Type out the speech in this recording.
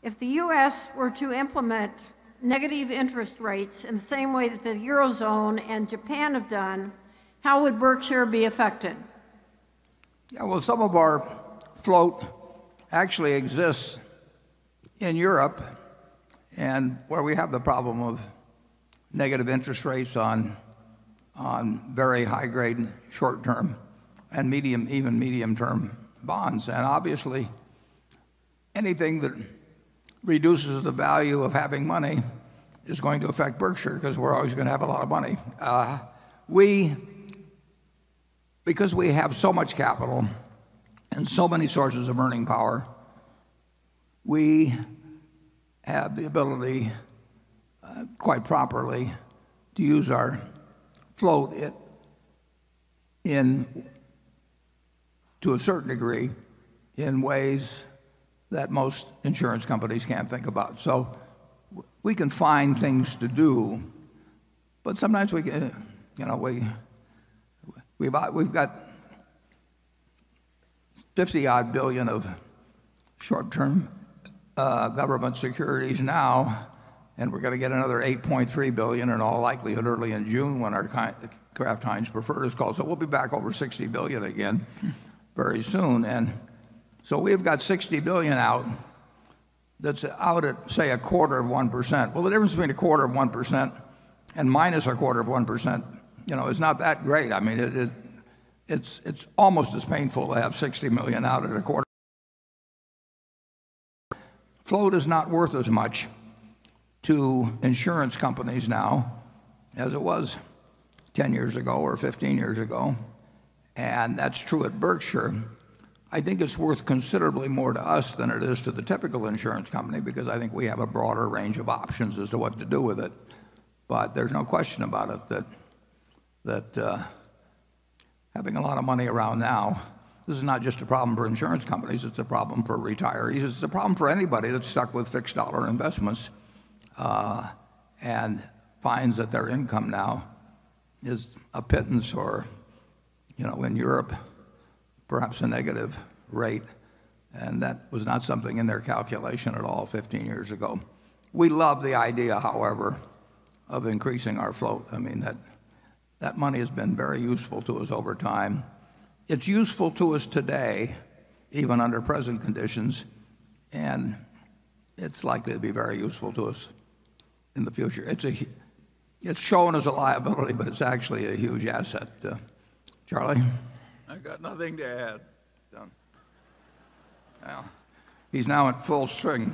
If the U.S. were to implement negative interest rates in the same way that the eurozone and Japan have done, how would Berkshire be affected? Yeah, well, some of our float actually exists in Europe, and where we have the problem of negative interest rates on very high grade short term and even medium term bonds. And obviously anything that reduces the value of having money is going to affect Berkshire, because we're always going to have a lot of money. Because we have so much capital and so many sources of earning power, we have the ability quite properly to use our float to a certain degree in ways that most insurance companies can't think about. So we can find things to do, but sometimes we've got 50-odd billion of short-term government securities now, and we're going to get another 8.3 billion in all likelihood early in June when our Kraft Heinz preferred is called. So we'll be back over 60 billion again very soon. And so we've got 60 billion out that's out at, say, 1/4%. Well, the difference between 1/4% and minus 1/4%, is not that great. I mean, it's almost as painful to have 60 million out at 1/4. Float is not worth as much to insurance companies now as it was 10 years ago or 15 years ago, and that's true at Berkshire. I think it's worth considerably more to us than it is to the typical insurance company, because I think we have a broader range of options as to what to do with it. But there's no question about it that having a lot of money around now, this is not just a problem for insurance companies, it's a problem for retirees, it's a problem for anybody that's stuck with fixed dollar investments and finds that their income now is a pittance, or in Europe perhaps a negative rate, and that was not something in their calculation at all 15 years ago. We love the idea, however, of increasing our float. I mean, that money has been very useful to us over time. It's useful to us today, even under present conditions, and it's likely to be very useful to us in the future. It's shown as a liability, but it's actually a huge asset. Charlie? I got nothing to add. Well, he's now at full string.